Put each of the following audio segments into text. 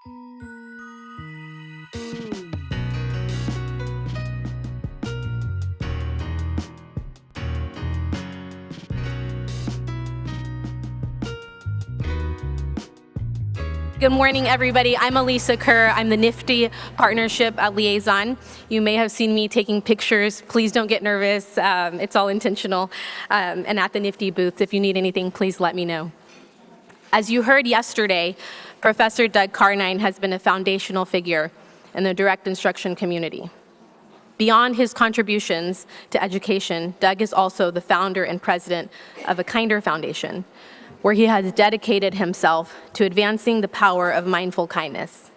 Good morning, everybody. I'm Elisa Kerr. I'm the Nifty Partnership Liaison. You may have seen me taking pictures. Please don't get nervous. It's all intentional. And at the Nifty booth, if you need anything, please let me know. As you heard yesterday, Professor Doug Carnine has been a foundational figure in the direct instruction community. Beyond his contributions to education, Doug is also the founder and president of a Kinder Foundation, where he has dedicated himself to advancing the power of mindful kindness.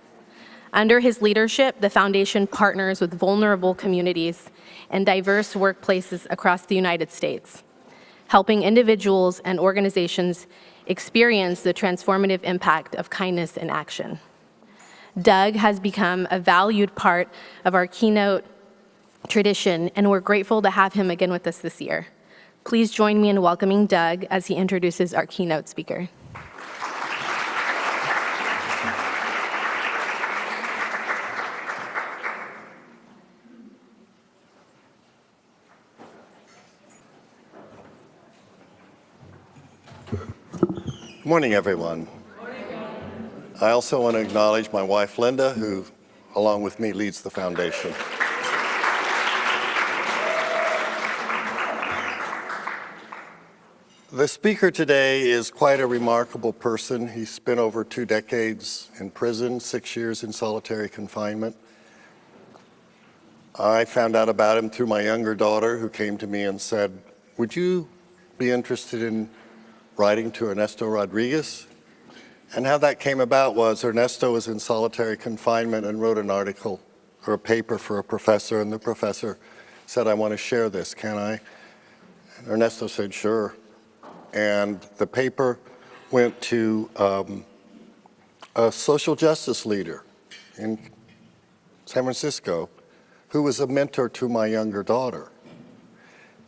Under his leadership, the foundation partners with vulnerable communities and diverse workplaces across the United States, helping individuals and organizations experience the transformative impact of kindness in action. Doug has become a valued part of our Keynote tradition, and we're grateful to have him again with us this year. Please join me in welcoming Doug as he introduces our keynote speaker. Good morning, everyone. I also want to acknowledge my wife, Linda, who, along with me, leads the foundation. The speaker today is quite a remarkable person. He spent over 2 decades in prison, 6 years in solitary confinement. I found out about him through my younger daughter, who came to me and said, "Would you be interested in writing to Ernesto Rodriguez?" And how that came about was Ernesto was in solitary confinement and wrote an article or a paper for a professor, and the professor said, "I want to share this, can I?" And Ernesto said, "Sure." And the paper went to a social justice leader in San Francisco who was a mentor to my younger daughter.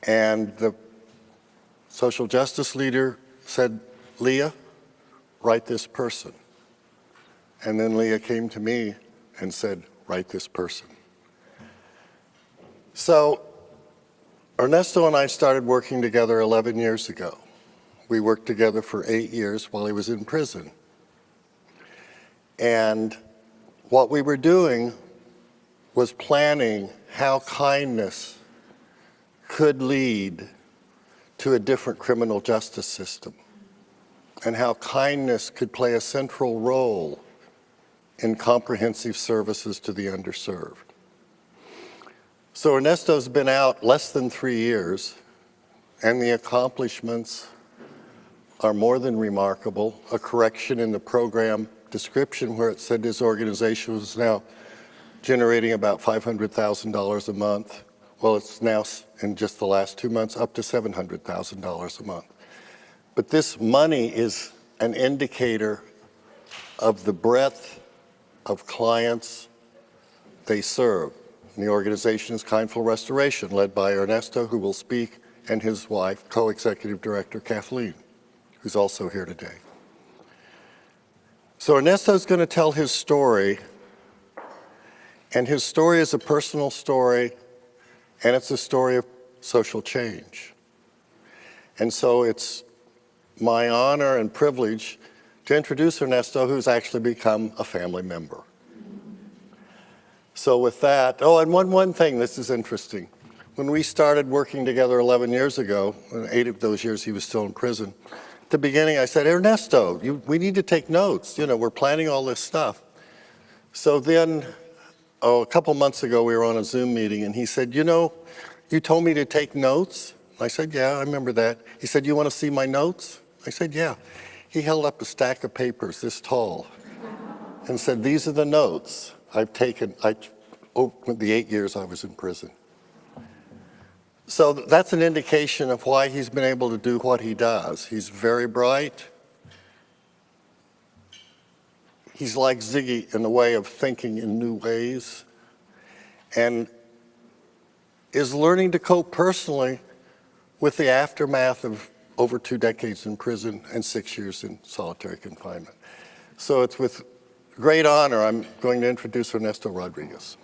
And the social justice leader said, "Leah, write this person." And then Leah came to me and said, "Write this person." So Ernesto and I started working together 11 years ago. We worked together for 8 years while he was in prison. And what we were doing was planning how kindness could lead to a different criminal justice system, and how kindness could play a central role in comprehensive services to the underserved. So Ernesto's been out less than 3 years, and the accomplishments are more than remarkable. A correction in the program description where it said his organization was now generating about $500,000 a month. Well, it's now, in just the last 2 months, up to $700,000 a month. But this money is an indicator of the breadth of clients they serve. And the organization is Kindful Restoration, led by Ernesto, who will speak, and his wife, co-executive director Kathleen, who's also here today. So Ernesto's going to tell his story, and his story is a personal story, and it's a story of social change. And so it's my honor and privilege to introduce Ernesto, who's actually become a family member. So with that, and one thing, this is interesting. When we started working together 11 years ago, and 8 of those years he was still in prison, at the beginning I said, "Ernesto, we need to take notes. You know, we're planning all this stuff." So then, a couple months ago, we were on a Zoom meeting, and he said, "You know, you told me to take notes?" I said, "Yeah, I remember that." He said, "You want to see my notes?" I said, "Yeah." He held up a stack of papers this tall and said, "These are the notes I've taken over the 8 years I was in prison." So that's an indication of why he's been able to do what he does. He's very bright. He's like Ziggy in the way of thinking in new ways, and is learning to cope personally with the aftermath of over 2 decades in prison and 6 years in solitary confinement. So it's with great honor, I'm going to introduce Ernesto Rodriguez.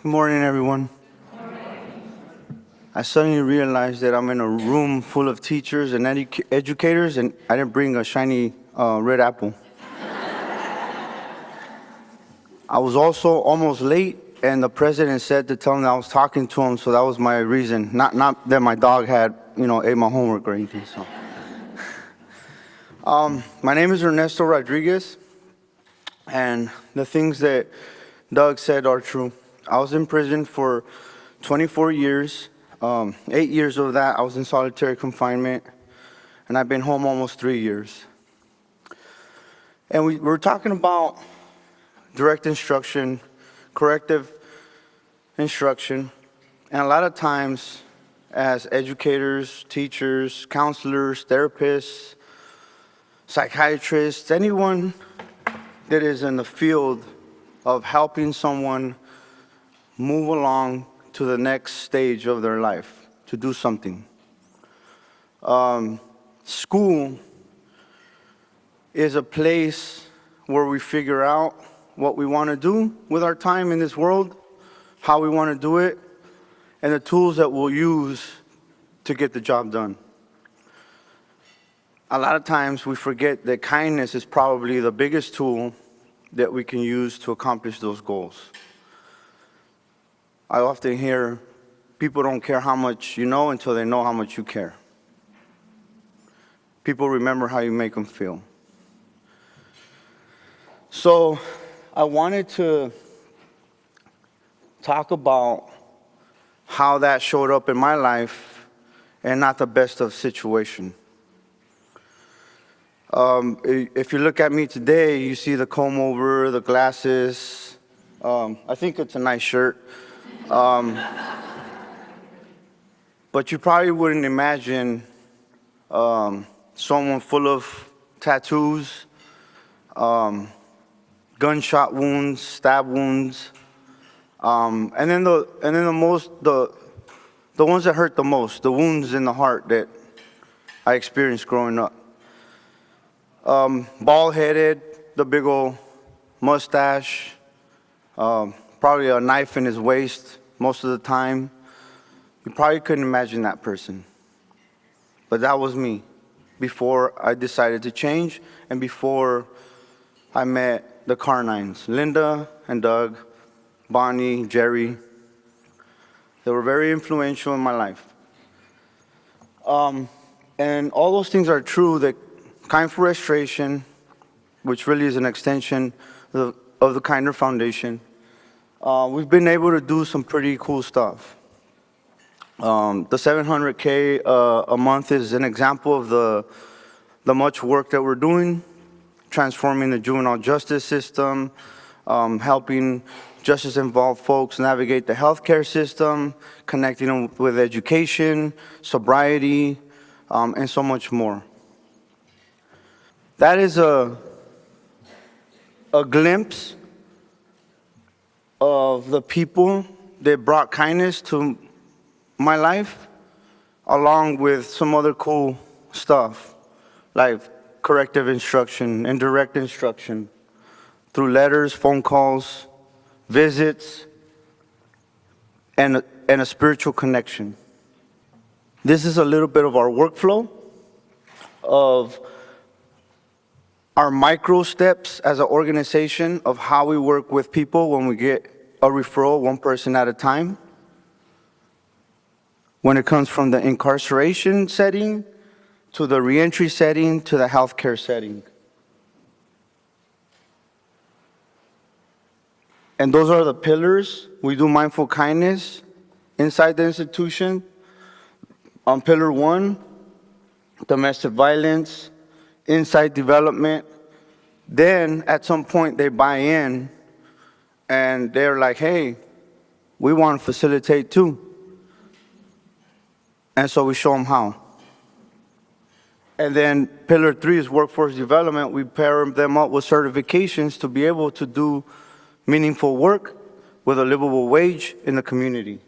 Good morning, everyone. I suddenly realized that I'm in a room full of teachers and educators, and I didn't bring a shiny red apple. I was also almost late, and the president said to tell him that I was talking to him, so that was my reason. Not that my dog had, ate my homework or anything. So, my name is Ernesto Rodriguez, and the things that Doug said are true. I was in prison for 24 years. 8 years of that, I was in solitary confinement, and I've been home almost 3 years. And we're talking about direct instruction, corrective instruction, and a lot of times as educators, teachers, counselors, therapists, psychiatrists, anyone that is in the field of helping someone move along to the next stage of their life, to do something. School is a place where we figure out what we want to do with our time in this world, how we want to do it, and the tools that we'll use to get the job done. A lot of times we forget that kindness is probably the biggest tool that we can use to accomplish those goals. I often hear people don't care how much you know until they know how much you care. People remember how you make them feel. So I wanted to talk about how that showed up in my life and not the best of situation. If you look at me today, you see the comb over, the glasses. I think it's a nice shirt. But you probably wouldn't imagine someone full of tattoos, gunshot wounds, stab wounds, and then the ones that hurt the most, the wounds in the heart that I experienced growing up. Bald-headed, the big old mustache, probably a knife in his waist most of the time. You probably couldn't imagine that person. But that was me before I decided to change and before I met the Carnines, Linda and Doug, Bonnie, Jerry. They were very influential in my life. And all those things are true. That Kindful Restoration, which really is an extension of the Kinder Foundation, we've been able to do some pretty cool stuff. The $700K a month is an example of the much work that we're doing, transforming the juvenile justice system, helping justice-involved folks navigate the healthcare system, connecting them with education, sobriety, and so much more. That is a glimpse of the people that brought kindness to my life, along with some other cool stuff, like corrective instruction and direct instruction through letters, phone calls, visits, and a spiritual connection. This is a little bit of our workflow, of our micro steps as an organization of how we work with people when we get a referral, one person at a time. When it comes from the incarceration setting to the reentry setting to the healthcare setting. And those are the pillars. We do mindful kindness inside the institution. On pillar 1, domestic violence, insight development. Then at some point they buy in and they're like, hey, we want to facilitate too. And so we show them how. And then pillar 3 is workforce development. We pair them up with certifications to be able to do meaningful work with a livable wage in the community.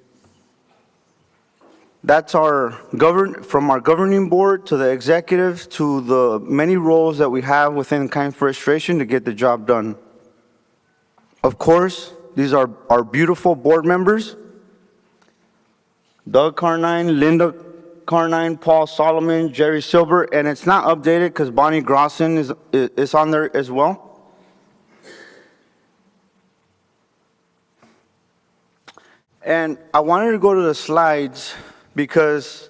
That's from our governing board to the executives to the many roles that we have within Kindful Restoration to get the job done. Of course, these are our beautiful board members: Doug Carnine, Linda Carnine, Paul Solomon, Jerry Silver, and it's not updated because Bonnie Grosson is on there as well. And I wanted to go to the slides because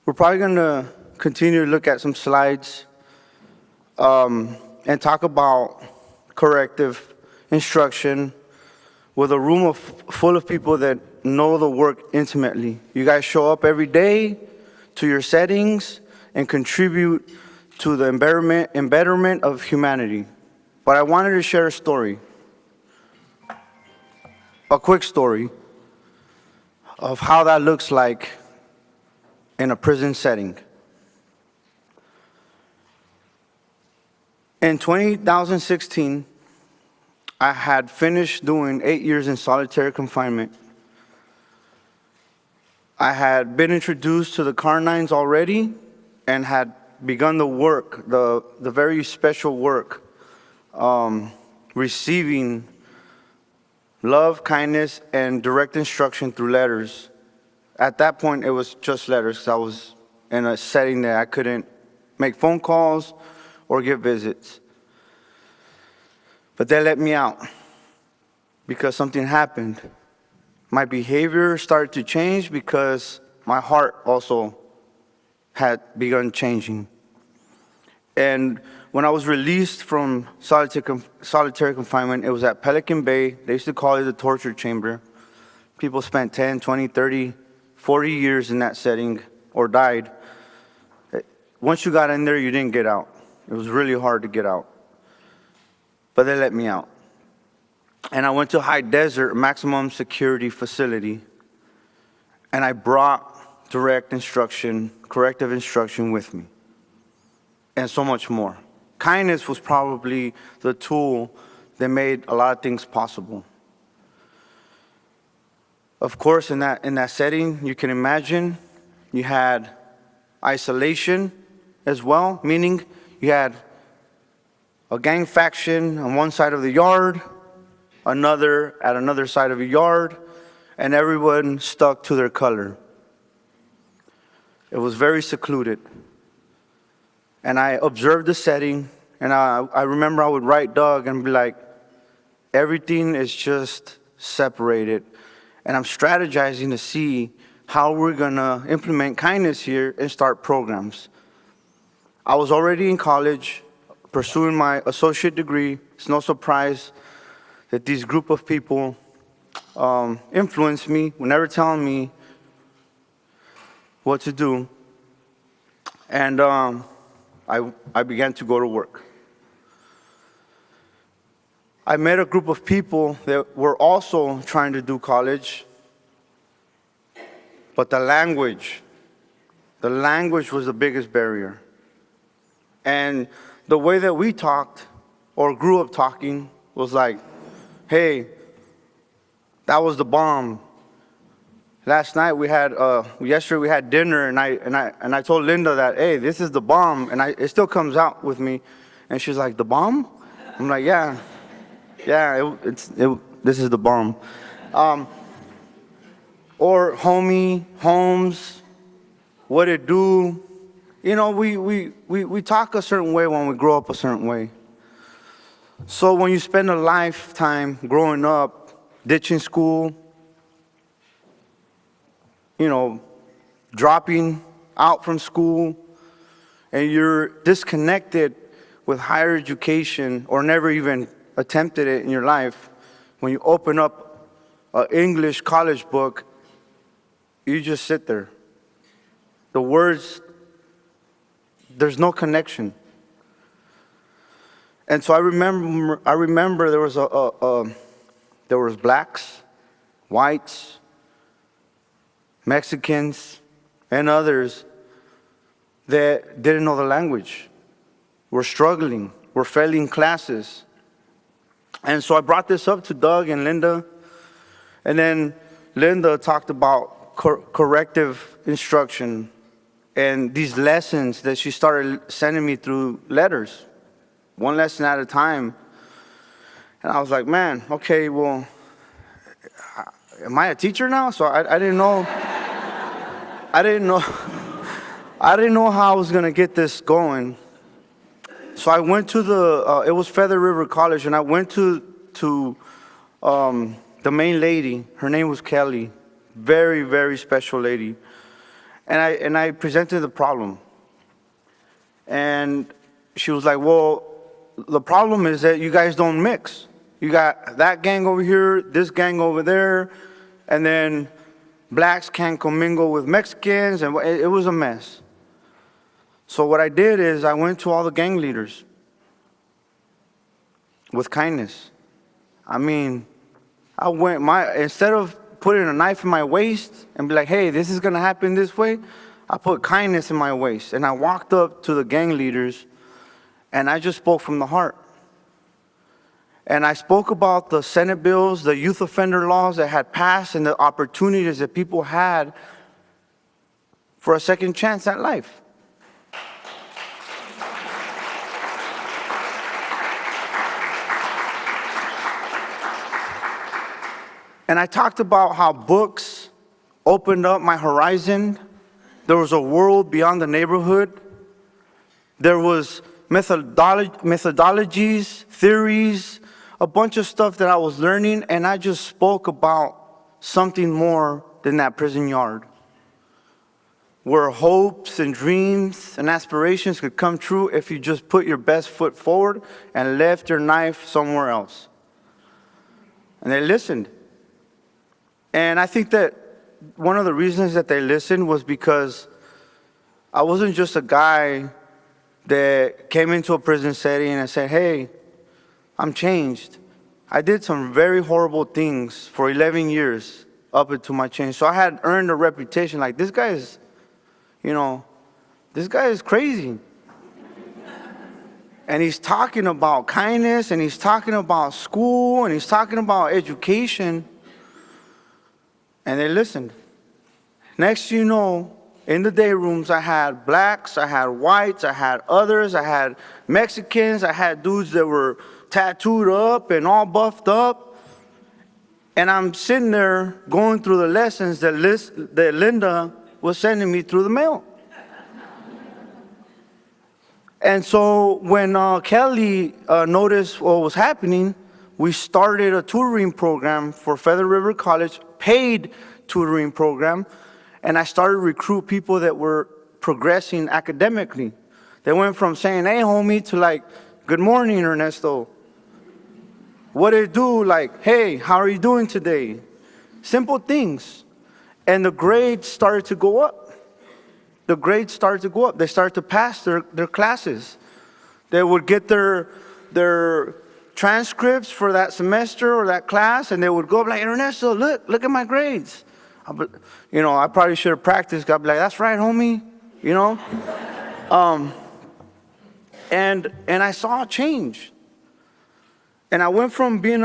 we're probably going to continue to look at some slides and talk about corrective instruction with a room full of people that know the work intimately. You guys show up every day to your settings and contribute to the betterment of humanity. But I wanted to share a story, a quick story of how that looks like in a prison setting. In 2016, I had finished doing 8 years in solitary confinement. I had been introduced to the Carnines already and had begun the work, the very special work, receiving love, kindness, and direct instruction through letters. At that point, it was just letters because I was in a setting that I couldn't make phone calls or give visits. But they let me out because something happened. My behavior started to change because my heart also had begun changing. And when I was released from solitary confinement, it was at Pelican Bay. They used to call it the torture chamber. People spent 10, 20, 30, 40 years in that setting or died. Once you got in there, you didn't get out. It was really hard to get out. But they let me out. And I went to High Desert maximum security facility, and I brought direct instruction, corrective instruction with me, and so much more. Kindness was probably the tool that made a lot of things possible. Of course, in that setting, you can imagine you had isolation as well, meaning you had a gang faction on one side of the yard, another at another side of a yard, and everyone stuck to their color. It was very secluded. And I observed the setting, and I remember I would write Doug and be like, everything is just separated. And I'm strategizing to see how we're gonna implement kindness here and start programs. I was already in college, pursuing my associate degree. It's no surprise that these group of people influenced me, were never telling me what to do. And I began to go to work. I met a group of people that were also trying to do college, but the language was the biggest barrier. And the way that we talked or grew up talking was like, hey, that was the bomb. Yesterday we had dinner, and I told Linda that, hey, this is the bomb, and it still comes out with me, and she's like, the bomb? I'm like, yeah, this is the bomb. Or homie, Holmes, what it do? You know, we talk a certain way when we grow up a certain way. So when you spend a lifetime growing up, ditching school, you know, dropping out from school, and you're disconnected with higher education or never even attempted it in your life, when you open up an English college book, you just sit there. The words, there's no connection. And so I remember there was blacks, whites, Mexicans, and others that didn't know the language, were struggling, were failing classes. And so I brought this up to Doug and Linda, And then Linda talked about corrective instruction and these lessons that she started sending me through letters, one lesson at a time. And I was like, man, okay, well, am I a teacher now? So I didn't know. I didn't know how I was gonna get this going. So I went to it was Feather River College, and I went to the main lady. Her name was Kelly, very, very special lady. And I presented the problem. And she was like, well, the problem is that you guys don't mix. You got that gang over here, this gang over there, and then blacks can't commingle with Mexicans, and it was a mess. So what I did is I went to all the gang leaders with kindness. I mean, instead of putting a knife in my waist and be like, hey, this is gonna happen this way, I put kindness in my waist. And I walked up to the gang leaders and I just spoke from the heart. And I spoke about the Senate bills, the youth offender laws that had passed, and the opportunities that people had for a second chance at life. And I talked about how books opened up my horizon. There was a world beyond the neighborhood. There was methodologies, theories, a bunch of stuff that I was learning, and I just spoke about something more than that prison yard, where hopes and dreams and aspirations could come true if you just put your best foot forward and left your knife somewhere else. And they listened. And I think that one of the reasons that they listened was because I wasn't just a guy that came into a prison setting and said, hey, I'm changed. I did some very horrible things for 11 years up until my change. So I had earned a reputation like, this guy is, this guy is crazy. And he's talking about kindness, and he's talking about school, and he's talking about education. And they listened. Next you know, in the day rooms, I had blacks, I had whites, I had others, I had Mexicans, I had dudes that were tattooed up and all buffed up. And I'm sitting there going through the lessons that Linda was sending me through the mail. And so when Kelly noticed what was happening, we started a tutoring program for Feather River College, paid tutoring program, and I started to recruit people that were progressing academically. They went from saying, hey, homie, to like, good morning, Ernesto. What did it do? Like, hey, how are you doing today? Simple things. And the grades started to go up. The grades started to go up. They started to pass their classes. They would get their transcripts for that semester or that class, and they would go like, Ernesto, look at my grades. I probably should have practiced. I'd be like, that's right, homie. And I saw a change. And I went from being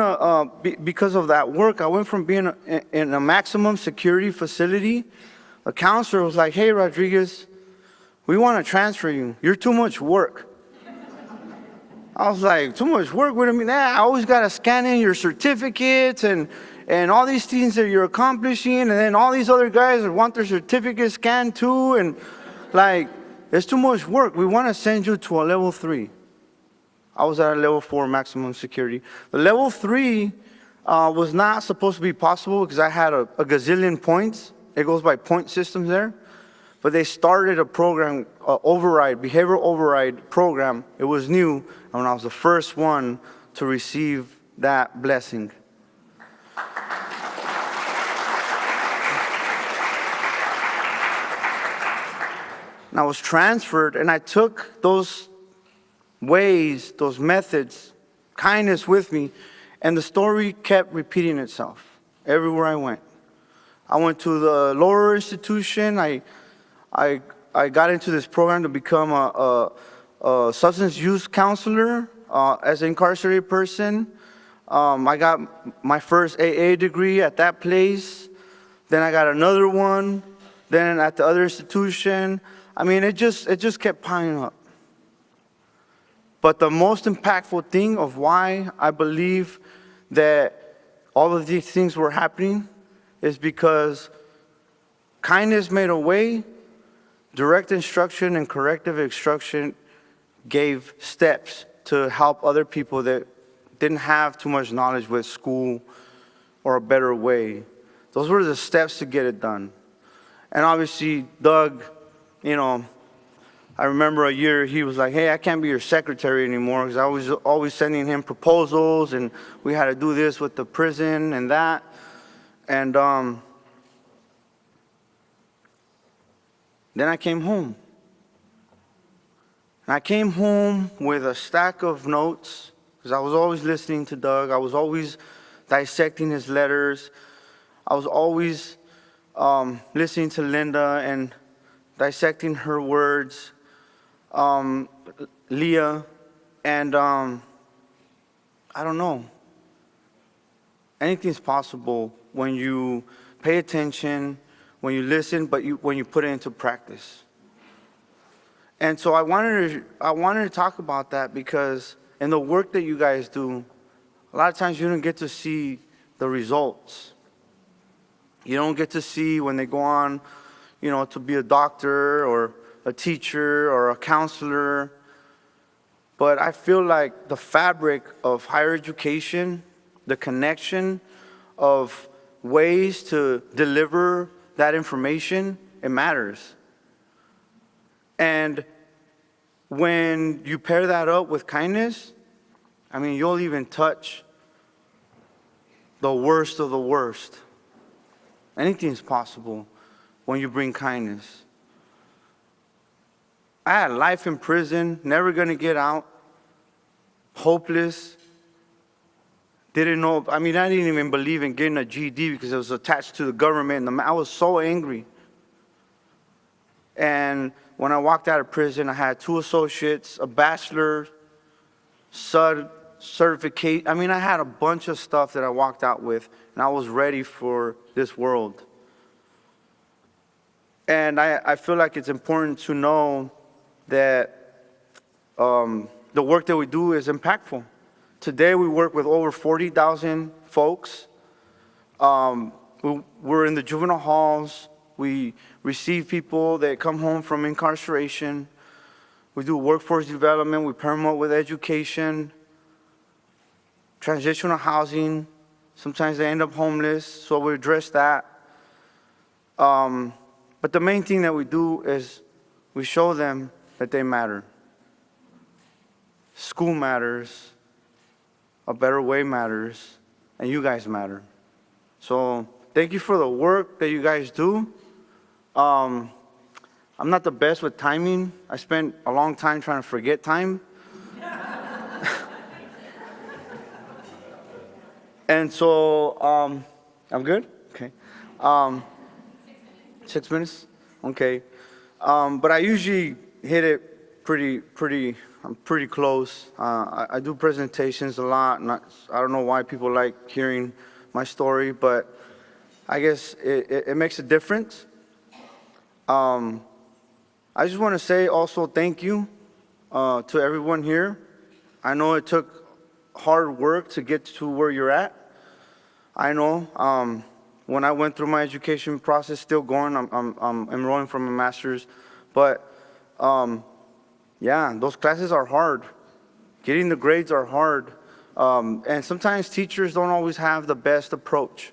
because of that work, I went from being in a maximum security facility. A counselor was like, hey, Rodriguez, we want to transfer you. You're too much work. I was like, too much work? What do you mean? I always got to scan in your certificates and all these things that you're accomplishing, and then all these other guys that want their certificates scanned too, and like, it's too much work. We want to send you to a level 3. I was at a level 4 maximum security. The level 3 was not supposed to be possible because I had a gazillion points. It goes by point systems there. But they started a program, behavioral override program. It was new, and I was the first one to receive that blessing. And I was transferred, and I took those ways, those methods, kindness with me, and the story kept repeating itself everywhere I went. I went to the lower institution. I got into this program to become a substance use counselor as an incarcerated person. I got my first AA degree at that place. Then I got another one. Then at the other institution. I mean, it just kept piling up. But the most impactful thing of why I believe that all of these things were happening is because kindness made a way, direct instruction and corrective instruction gave steps to help other people that didn't have too much knowledge with school or a better way. Those were the steps to get it done. And obviously, Doug, I remember a year he was like, hey, I can't be your secretary anymore, because I was always sending him proposals, and we had to do this with the prison and that. And then I came home. And I came home with a stack of notes, because I was always listening to Doug. I was always dissecting his letters. I was always listening to Linda and dissecting her words, Leah, and I don't know. Anything's possible when you pay attention, when you listen, but when you put it into practice. And so I wanted to talk about that, because in the work that you guys do, a lot of times you don't get to see the results. You don't get to see when they go on, to be a doctor or a teacher or a counselor. But I feel like the fabric of higher education, the connection of ways to deliver that information, it matters. And when you pair that up with kindness, you'll even touch the worst of the worst. Anything is possible when you bring kindness. I had life in prison, never gonna get out, hopeless, didn't know, I didn't even believe in getting a GED because it was attached to the government. I was so angry. And when I walked out of prison, I had 2 associates, a bachelor, certificate. I had a bunch of stuff that I walked out with, and I was ready for this world. And I feel like it's important to know that the work that we do is impactful. Today we work with over 40,000 folks. We're in the juvenile halls. We receive people that come home from incarceration. We do workforce development. We pair them up with education, transitional housing. Sometimes they end up homeless, so we address that. But the main thing that we do is we show them that they matter. School matters. A better way matters. And you guys matter. So thank you for the work that you guys do. I'm not the best with timing. I spent a long time trying to forget time. And so, I'm good? Okay. 6 minutes? Okay. But I usually hit it I'm pretty close. I do presentations a lot. I don't know why people like hearing my story, but I guess it makes a difference. I just want to say also thank you to everyone here. I know it took hard work to get to where you're at. I know when I went through my education process, still going, I'm enrolling for my master's, but yeah, those classes are hard. Getting the grades are hard. And sometimes teachers don't always have the best approach.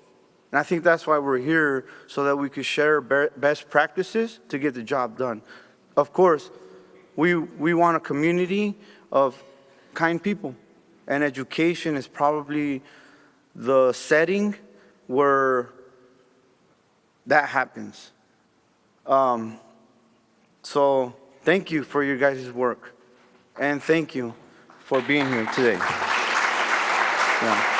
And I think that's why we're here, so that we could share best practices to get the job done. Of course, we want a community of kind people, and education is probably the setting where that happens. So thank you for your guys' work, and thank you for being here today. Yeah.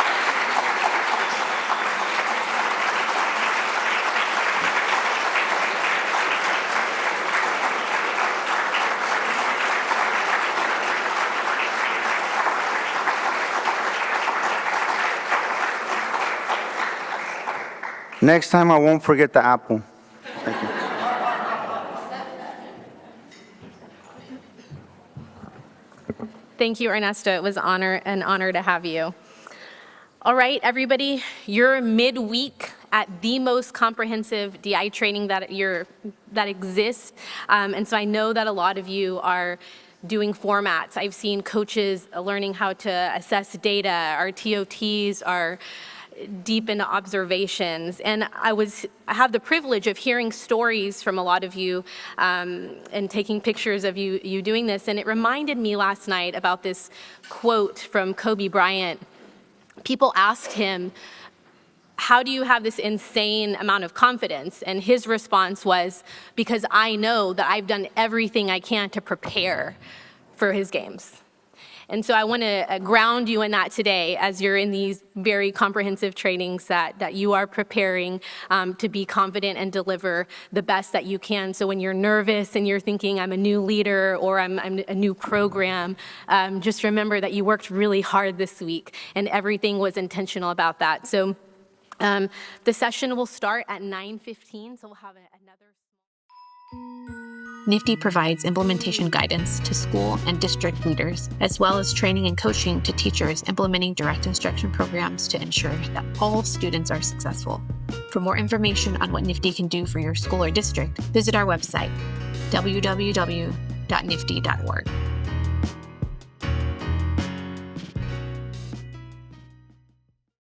Next time, I won't forget the apple. Thank you. Thank you, Ernesto. It was an honor to have you. All right, everybody, you're midweek at the most comprehensive DI training that exists. And so I know that a lot of you are doing formats. I've seen coaches learning how to assess data. Our TOTs are deep into observations. And I have the privilege of hearing stories from a lot of you and taking pictures of you doing this. And it reminded me last night about this quote from Kobe Bryant. People asked him, how do you have this insane amount of confidence? And his response was, because I know that I've done everything I can to prepare for his games. And so I want to ground you in that today as you're in these very comprehensive trainings that you are preparing to be confident and deliver the best that you can. So when you're nervous and you're thinking, I'm a new leader or I'm a new program, just remember that you worked really hard this week and everything was intentional about that. So the session will start at 9:15, so we'll have another. NIFTY provides implementation guidance to school and district leaders, as well as training and coaching to teachers implementing direct instruction programs to ensure that all students are successful. For more information on what NIFTY can do for your school or district, visit our website, www.nifty.org.